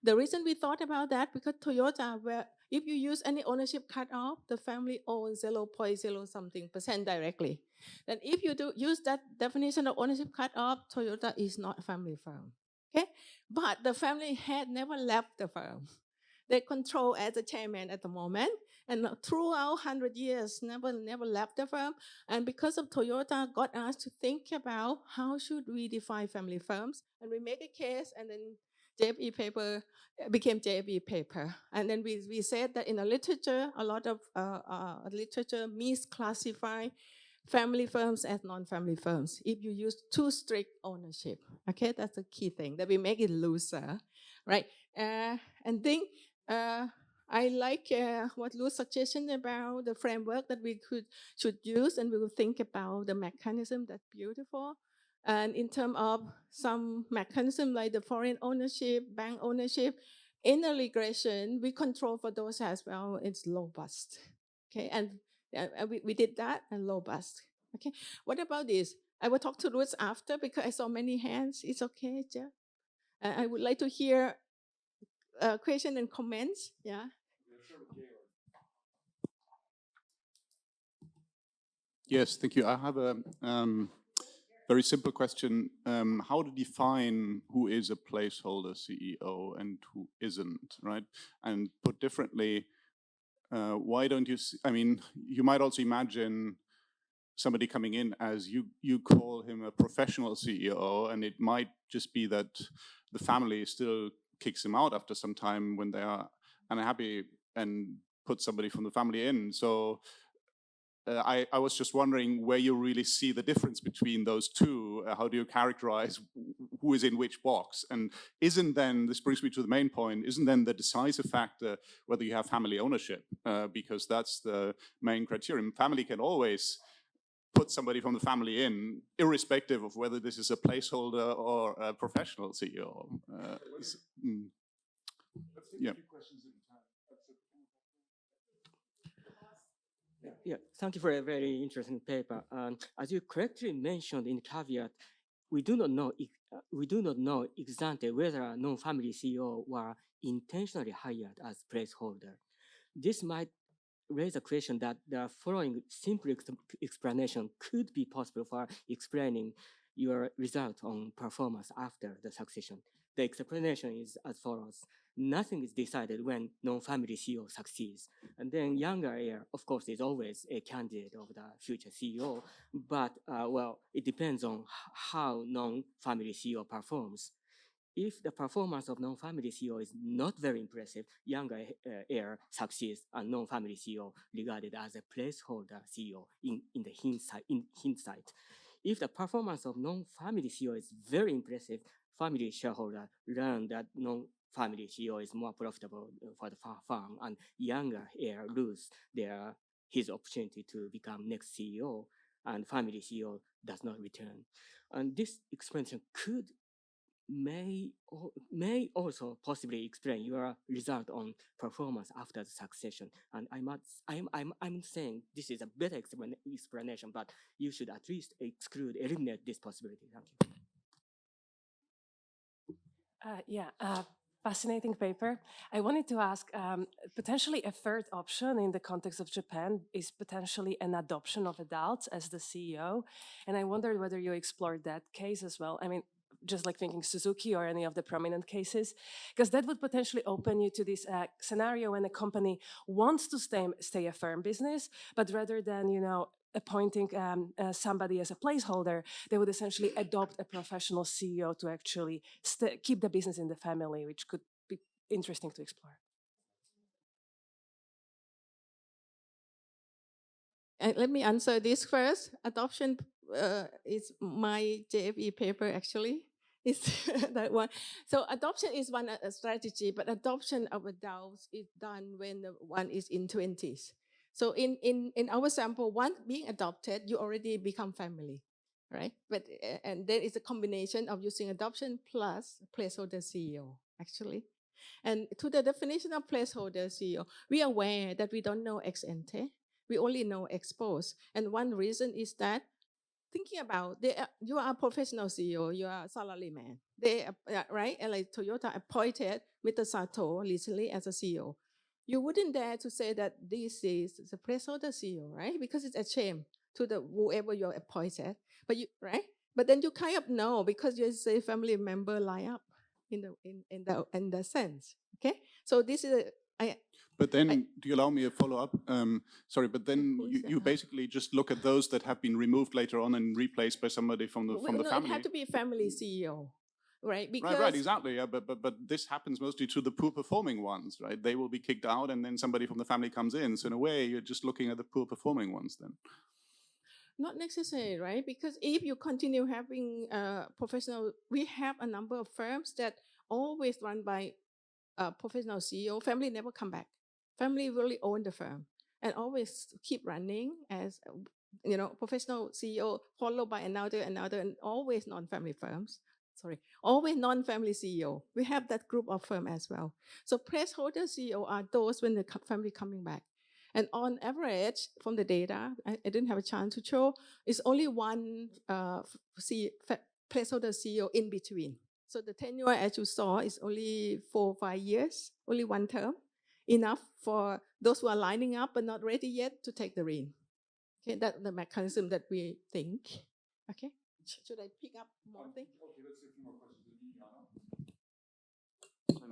Speaker 1: The reason we thought about that, because Toyota, if you use any ownership cut off, the family owns 0.0 something % directly. Then if you do use that definition of ownership cut off, Toyota is not a family firm. Okay? But the family had never left the firm. They control as a chairman at the moment, and throughout 100 years, never left the firm. And because of Toyota, got us to think about how should we define family firms, and we make a case, and then JFE paper became JFE paper. And then we said that in the literature, a lot of literature misclassify family firms as non-family firms if you use too strict ownership. Okay, that's the key thing, that we make it looser, right? And then I like what Ruth's suggestion about the framework that we should use, and we will think about the mechanism. That's beautiful. And in terms of some mechanism like the foreign ownership, bank ownership, inner regression, we control for those as well. It's robust. Okay, and we did that and robust. Okay, what about this? I will talk to Ruth after because I saw many hands. It's okay, Jeff. I would like to hear question and comments. Yeah.
Speaker 3: Yes, thank you. I have a very simple question. How to define who is a placeholder CEO and who isn't, right? And put differently, why don't you, I mean, you might also imagine somebody coming in as you call him a professional CEO, and it might just be that the family still kicks him out after some time when they are unhappy and put somebody from the family in. So I was just wondering where you really see the difference between those two. How do you characterize who is in which box? And isn't then, this brings me to the main point, isn't then the decisive factor whether you have family ownership? Because that's the main criterion. Family can always put somebody from the family in, irrespective of whether this is a placeholder or a professional CEO. Yeah.
Speaker 4: Yeah, thank you for a very interesting paper. As you correctly mentioned in the caveat, we do not know exactly whether a non-family CEO were intentionally hired as placeholder. This might raise a question that the following simple explanation could be possible for explaining your result on performance after the succession. The explanation is as follows. Nothing is decided when non-family CEO succeeds. And then younger heir, of course, is always a candidate of the future CEO, but well, it depends on how non-family CEO performs. If the performance of non-family CEO is not very impressive, younger heir succeeds and non-family CEO regarded as a placeholder CEO in hindsight. If the performance of non-family CEO is very impressive, family shareholder learn that non-family CEO is more profitable for the firm, and younger heir lose his opportunity to become next CEO, and family CEO does not return. And this explanation may also possibly explain your result on performance after the succession. And I'm saying this is a better explanation, but you should at least eliminate this possibility. Thank you.
Speaker 5: Fascinating paper. I wanted to ask, potentially a third option in the context of Japan is potentially an adoption of adults as the CEO. And I wondered whether you explored that case as well. I mean, just like thinking Suzuki or any of the prominent cases, because that would potentially open you to this scenario when a company wants to stay a firm business, but rather than, appointing somebody as a placeholder, they would essentially adopt a professional CEO to actually keep the business in the family, which could be interesting to explore.
Speaker 1: Let me answer this first. Adoption is my JFE paper, actually. It's that one. So adoption is one strategy, but adoption of adults is done when one is in 20s. So in our sample, one being adopted, you already become family, right? But and there is a combination of using adoption plus placeholder CEO, actually. And to the definition of placeholder CEO, we are aware that we don't know ex ante. We only know ex post. And one reason is that thinking about you are a professional CEO, you are a salaryman. They right, and like Toyota appointed Mr. Sato recently as a CEO. You wouldn't dare to say that this is the placeholder CEO, right? Because it's a shame to the whoever you're appointed. But you right, but then you kind of know because you say family member line up in the sense. Okay, so this is
Speaker 3: But then, do you allow me a follow-up? Sorry, but then you basically just look at those that have been removed later on and replaced by somebody from the family.
Speaker 1: It had to be a family CEO, right? Because
Speaker 3: right, exactly. Yeah, but this happens mostly to the poor-performing ones, right? They will be kicked out, and then somebody from the family comes in. So in a way, you're just looking at the poor-performing ones then.
Speaker 1: Not necessarily, right? Because if you continue having professional, we have a number of firms that always run by professional CEO. Family never come back. Family really own the firm and always keep running as, professional CEO followed by another, and always non-family firms. sorry, always non-family CEO. We have that group of firm as well. So placeholder CEO are those when the family coming back. And on average, from the data, I didn't have a chance to show, it's only one placeholder CEO in between. So the tenure, as you saw, is only 4 or 5 years, only one term, enough for those who are lining up but not ready yet to take the reign. Okay, that's the mechanism that we think. Okay, should I pick up more things?
Speaker 3: Okay, let's see a few more questions.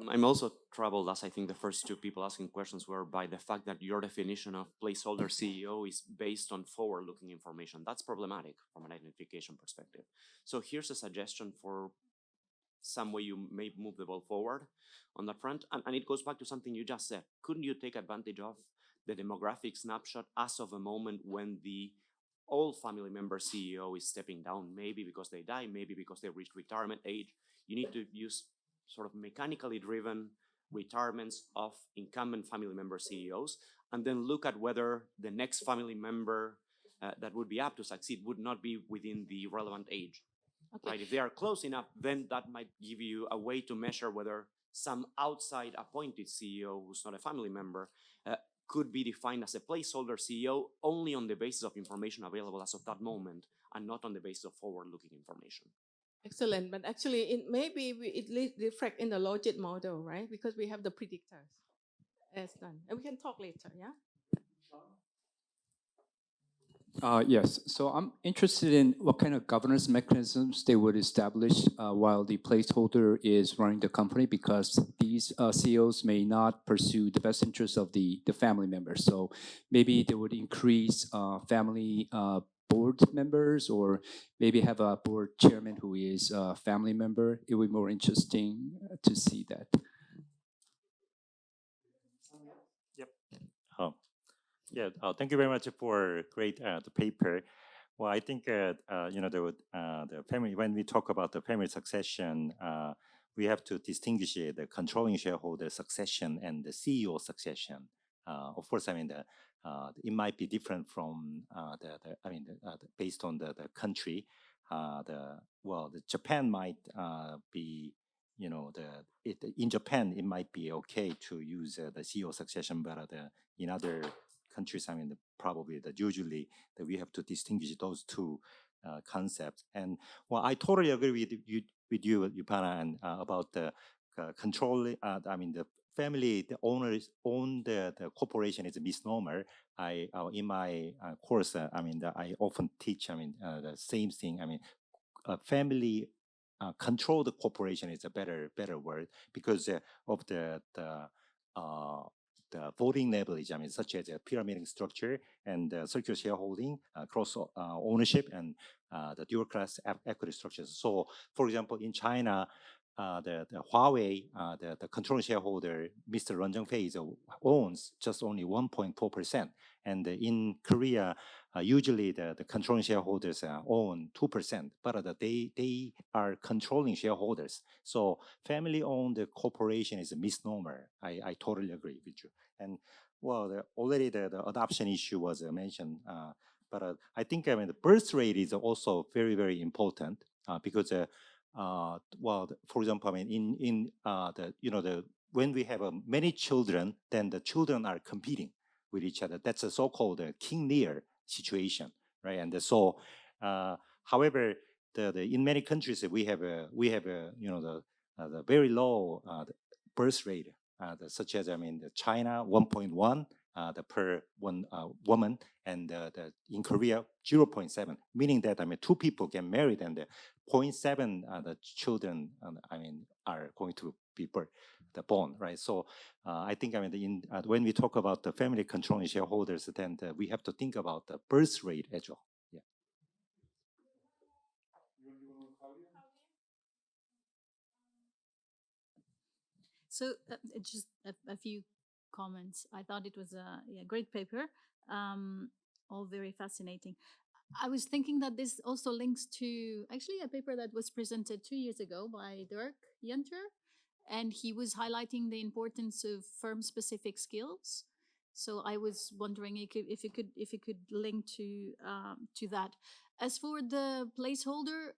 Speaker 6: I'm also troubled, as I think the first two people asking questions were, by the fact that your definition of placeholder CEO is based on forward-looking information. That's problematic from an identification perspective. So here's a suggestion for some way you may move the ball forward on that front. And it goes back to something you just said. Couldn't you take advantage of the demographic snapshot as of a moment when the old family member CEO is stepping down, maybe because they die, maybe because they reached retirement age? You need to use sort of mechanically driven retirements of incumbent family member CEOs, and then look at whether the next family member that would be up to succeed would not be within the relevant age. Okay. Right? If they are close enough, then that might give you a way to measure whether some outside appointed CEO who's not a family member could be defined as a placeholder CEO only on the basis of information available as of that moment and not on the basis of forward-looking information.
Speaker 1: Excellent, but actually it maybe it reflects in the logit model, right? Because we have the predictors as done. And we can talk later, yeah?
Speaker 7: Yes, so I'm interested in what kind of governance mechanisms they would establish while the placeholder is running the company, because these CEOs may not pursue the best interests of the family members. So maybe they would increase family board members, or maybe have a board chairman who is a family member. It would be more interesting to see that.
Speaker 8: Yep. Yeah, thank you very much for great the paper. Well, I think the family, when we talk about the family succession, we have to distinguish the controlling shareholder succession and the CEO succession. Of course, I mean it might be different from based on the country. The Japan might be, in Japan it might be okay to use the CEO succession, but in other countries, probably that usually that we have to distinguish those two concepts. And well, I totally agree with you, Yupana, and about the control. The family, the owners own the corporation is a misnomer. In my course, I often teach. The same thing. Family control the corporation is a better word, because of the voting leverage, such as a pyramidal structure and circular shareholding, cross ownership, and the dual class equity structures. So, for example, in China, the Huawei, the controlling shareholder, Mr. Ren Zhengfei, owns just only 1.4%. And in Korea, usually the controlling shareholders own 2%, but they are controlling shareholders. So family-owned corporation is a misnomer. I totally agree with you. And well, already the adoption issue was mentioned, but I think the birth rate is also very, very important, because for example, when we have many children, then the children are competing with each other. That's a so-called King Lear situation, right? And so, however, in many countries we have the very low birth rate, such as China 1.1 per one woman, and in Korea 0.7, meaning that two people get married and 0.7 the children are going to be born, right? So I think when we talk about the family controlling shareholders, then we have to think about the birth rate as well. Yeah.
Speaker 9: So just a few comments. I thought it was a great paper, all very fascinating. I was thinking that this also links to actually a paper that was presented 2 years ago by Dirk Jenter, and he was highlighting the importance of firm-specific skills. So I was wondering if you could link to that. As for the placeholder,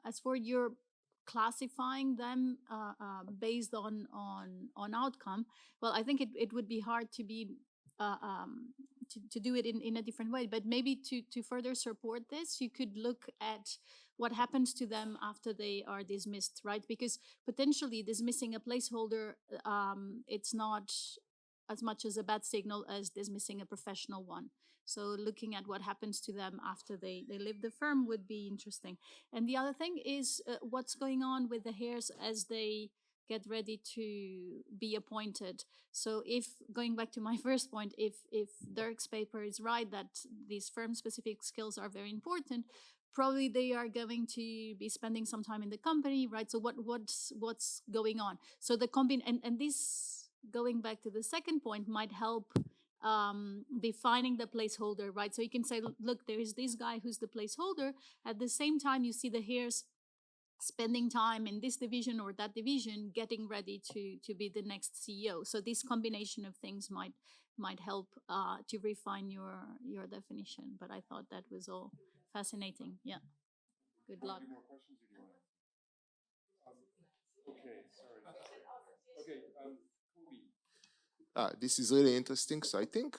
Speaker 9: as for your classifying them based on outcome, well, I think it would be hard to be to do it in a different way. But maybe to further support this, you could look at what happens to them after they are dismissed, right? Because potentially dismissing a placeholder, it's not as much as a bad signal as dismissing a professional one. So looking at what happens to them after they leave the firm would be interesting. And the other thing is what's going on with the hairs as they get ready to be appointed. So if, going back to my first point, if Dirk's paper is right that these firm-specific skills are very important, probably they are going to be spending some time in the company, right? So what's going on? So the and this, going back to the second point, might help defining the placeholder, right? So you can say, look, there is this guy who's the placeholder. At the same time, you see the hairs spending time in this division or that division, getting ready to be the next CEO. So this combination of things might help to refine your definition. But I thought that was all fascinating. Yeah. Good luck.
Speaker 10: Any more questions? Or do you want to? Okay, sorry. Okay, Kobe.
Speaker 11: This is really interesting. So I think,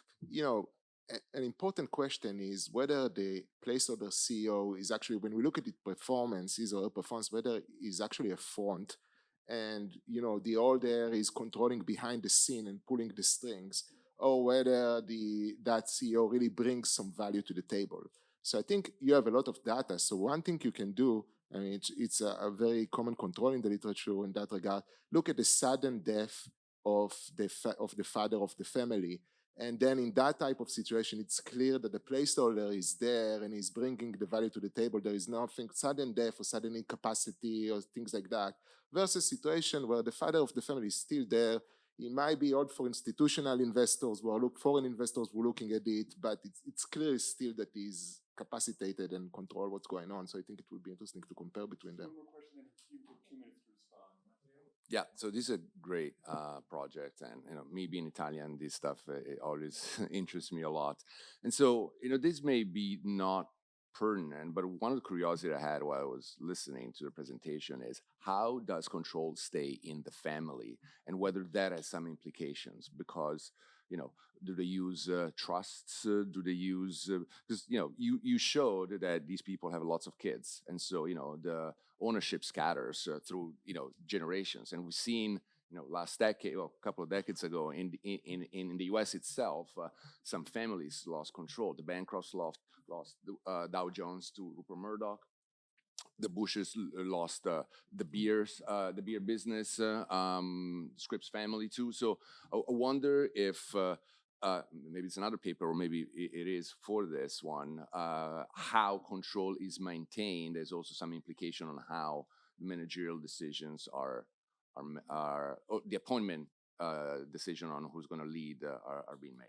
Speaker 11: an important question is whether the placeholder CEO is actually, when we look at the performance, his or her performance, whether is actually a front and, the all there is controlling behind the scene and pulling the strings, or whether that CEO really brings some value to the table. So I think you have a lot of data. So one thing you can do, I mean, it's a very common control in the literature in that regard, look at the sudden death of the father of the family. And then in that type of situation, it's clear that the placeholder is there and is bringing the value to the table. There is nothing, sudden death or sudden incapacity or things like that, versus situation where the father of the family is still there. It might be odd for institutional investors, foreign investors who are looking at it, but it's clear still that he's capacitated and control what's going on. So I think it would be interesting to compare between them.
Speaker 10: One more question, and you have 2 minutes to respond.
Speaker 12: Yeah, so this is a great project, and me being Italian, this stuff it always interests me a lot. And so this may be not pertinent, but one of the curiosity I had while I was listening to the presentation is how does control stay in the family, and whether that has some implications, because do they use trusts? Do they use, because you showed that these people have lots of kids, and so the ownership scatters through generations, and we've seen last decade, well, a couple of decades ago in the U.S. itself, some families lost control. The Bancrofts lost Dow Jones to Rupert Murdoch. The Bushes lost the beer business, Scripps family too. So I wonder if maybe it's another paper, or maybe it is for this one, how control is maintained. There's also some implication on how managerial decisions are or the appointment decision on who's going to lead are being made.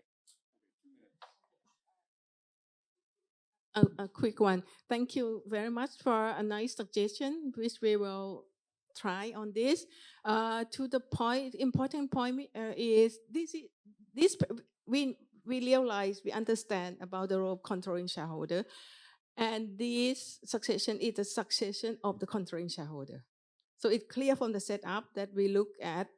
Speaker 1: A quick one. Thank you very much for a nice suggestion, which we will try on this. To the point, important point is this we realize, we understand about the role of controlling shareholder, and this succession is the succession of the controlling shareholder. So it's clear from the setup that we look at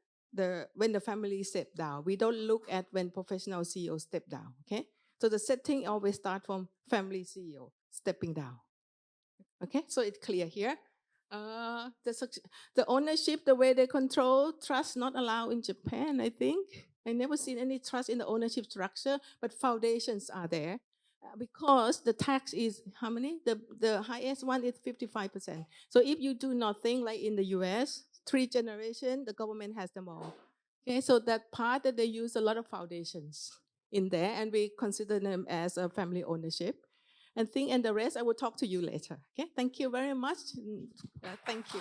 Speaker 1: when the family step down. We don't look at when professional CEO step down. Okay. So the setting always starts from family CEO stepping down. Okay, so it's clear here. The ownership, the way they control, trust not allowed in Japan, I think. I never seen any trust in the ownership structure, but foundations are there. Because the tax is how many? The highest one is 55%. So if you do nothing, like in the US, 3 generations, the government has them all. Okay, so that part that they use a lot of foundations in there, and we consider them as a family ownership. And the rest I will talk to you later. Okay, thank you very much. Thank you.